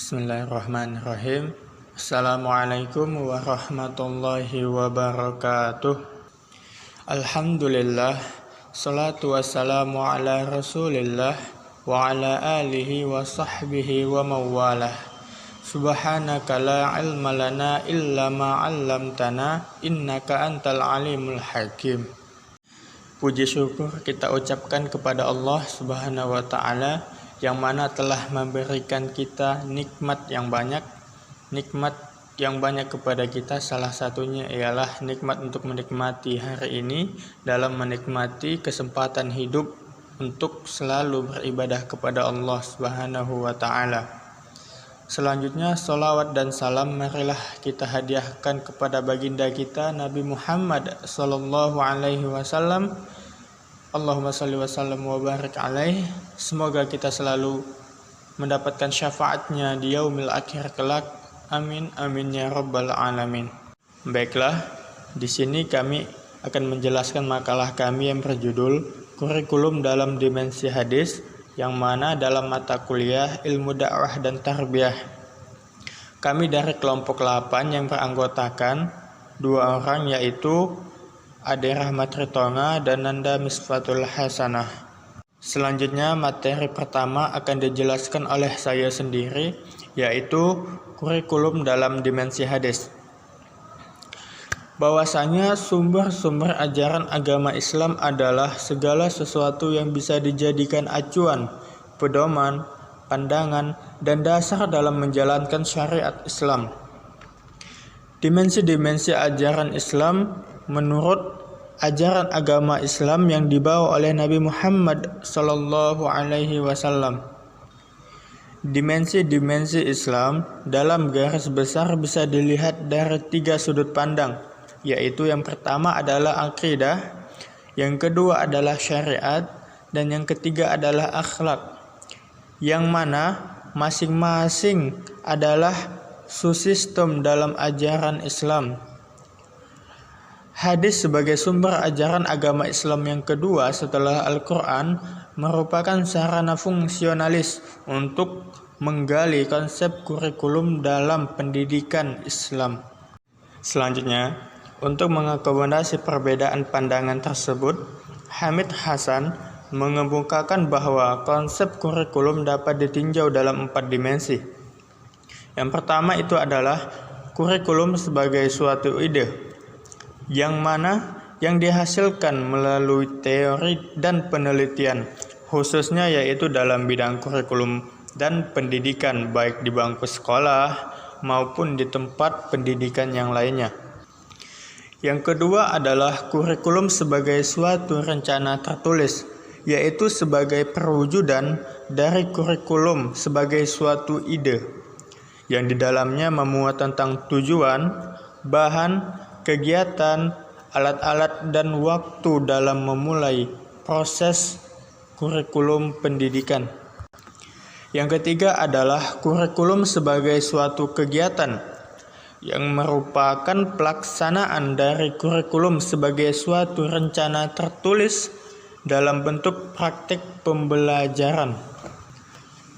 Bismillahirrahmanirrahim. Assalamualaikum warahmatullahi wabarakatuh. Alhamdulillah, salatu wassalamu ala rasulillah wa ala alihi wa sahbihi wa mawalah. Subhanaka la ilma lana illa ma 'allamtana innaka antal alimul hakim. Puji syukur kita ucapkan kepada Allah Subhanahu wa ta'ala yang mana telah memberikan kita nikmat yang banyak kepada kita. Salah satunya ialah nikmat untuk menikmati hari ini, dalam menikmati kesempatan hidup untuk selalu beribadah kepada Allah Subhanahu wa ta'ala. Selanjutnya, salawat dan salam marilah kita hadiahkan kepada baginda kita Nabi Muhammad sallallahu alaihi wasallam. Allahumma salli wa sallam wa barik alaih. Semoga kita selalu mendapatkan syafaatnya di yaumil akhir kelak. Amin amin ya rabbal alamin. Baiklah, di sini kami akan menjelaskan makalah kami yang berjudul Kurikulum dalam Dimensi Hadis, yang mana dalam mata kuliah Ilmu Dakwah dan Tarbiyah. Kami dari kelompok 8 yang beranggotakan 2 orang, yaitu Ade Rahmat Ritonga dan Nanda Misfatul Hasanah. Selanjutnya materi pertama akan dijelaskan oleh saya sendiri, yaitu kurikulum dalam dimensi hadis. Bahwasanya sumber-sumber ajaran agama Islam adalah segala sesuatu yang bisa dijadikan acuan, pedoman, pandangan, dan dasar dalam menjalankan syariat Islam. Dimensi-dimensi ajaran Islam menurut ajaran agama Islam yang dibawa oleh Nabi Muhammad sallallahu alaihi wasallam. Dimensi-dimensi Islam dalam garis besar bisa dilihat dari 3 sudut pandang, yaitu yang pertama adalah akidah, yang kedua adalah syariat, dan yang ketiga adalah akhlak, yang mana masing-masing adalah subsistem dalam ajaran Islam. Hadis sebagai sumber ajaran agama Islam yang kedua setelah Al-Quran merupakan sarana fungsionalis untuk menggali konsep kurikulum dalam pendidikan Islam. Selanjutnya, untuk mengakomodasi perbedaan pandangan tersebut, Hamid Hasan mengemukakan bahwa konsep kurikulum dapat ditinjau dalam 4 dimensi. Yang pertama itu adalah kurikulum sebagai suatu ide, yang mana yang dihasilkan melalui teori dan penelitian, khususnya yaitu dalam bidang kurikulum dan pendidikan, baik di bangku sekolah maupun di tempat pendidikan yang lainnya. Yang kedua adalah kurikulum sebagai suatu rencana tertulis, yaitu sebagai perwujudan dari kurikulum sebagai suatu ide, yang di dalamnya memuat tentang tujuan, bahan, kegiatan, alat-alat, dan waktu dalam memulai proses kurikulum pendidikan. Yang ketiga adalah kurikulum sebagai suatu kegiatan, yang merupakan pelaksanaan dari kurikulum sebagai suatu rencana tertulis dalam bentuk praktik pembelajaran.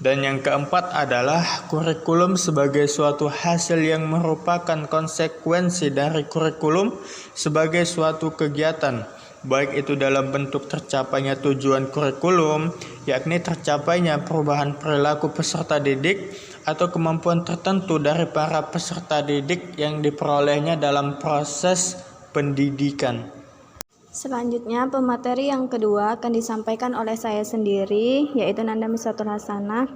Dan yang keempat adalah kurikulum sebagai suatu hasil yang merupakan konsekuensi dari kurikulum sebagai suatu kegiatan, baik itu dalam bentuk tercapainya tujuan kurikulum, yakni tercapainya perubahan perilaku peserta didik atau kemampuan tertentu dari para peserta didik yang diperolehnya dalam proses pendidikan. Selanjutnya, pemateri yang kedua akan disampaikan oleh saya sendiri, yaitu Nanda Miswatul Hasanah,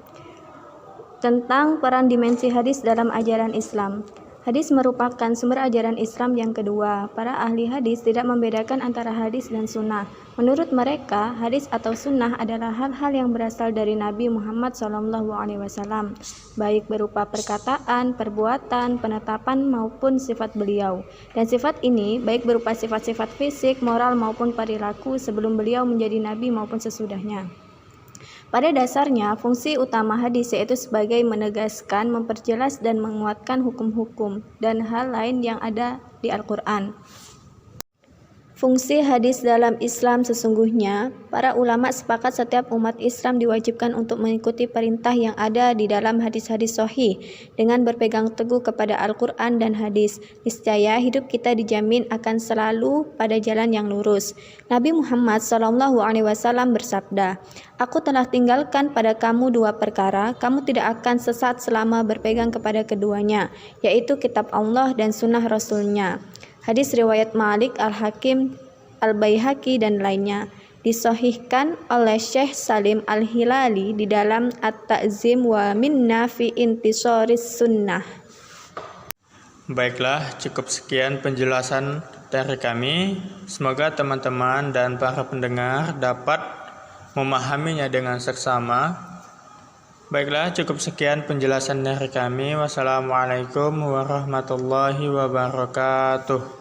tentang peran dimensi hadis dalam ajaran Islam. Hadis merupakan sumber ajaran Islam yang kedua. Para ahli hadis tidak membedakan antara hadis dan sunnah. Menurut mereka, hadis atau sunnah adalah hal-hal yang berasal dari Nabi Muhammad SAW, baik berupa perkataan, perbuatan, penetapan maupun sifat beliau. Dan sifat ini baik berupa sifat-sifat fisik, moral maupun perilaku sebelum beliau menjadi nabi maupun sesudahnya. Pada dasarnya, fungsi utama hadis yaitu sebagai menegaskan, memperjelas, dan menguatkan hukum-hukum dan hal lain yang ada di Al-Quran. Fungsi hadis dalam Islam sesungguhnya, para ulama sepakat setiap umat Islam diwajibkan untuk mengikuti perintah yang ada di dalam hadis-hadis sahih dengan berpegang teguh kepada Al-Quran dan hadis. Niscaya hidup kita dijamin akan selalu pada jalan yang lurus. Nabi Muhammad SAW bersabda, "Aku telah tinggalkan pada kamu dua perkara, kamu tidak akan sesat selama berpegang kepada keduanya, yaitu kitab Allah dan sunnah Rasulnya." Hadis riwayat Malik, Al-Hakim, Al-Baihaqi dan lainnya. Disahihkan oleh Syekh Salim Al-Hilali di dalam At-Ta'zim wa Minna fi Intisaris Sunnah. Baiklah, cukup sekian penjelasan dari kami. Semoga teman-teman dan para pendengar dapat memahaminya dengan seksama. Baiklah, cukup sekian penjelasan dari kami. Wassalamualaikum warahmatullahi wabarakatuh.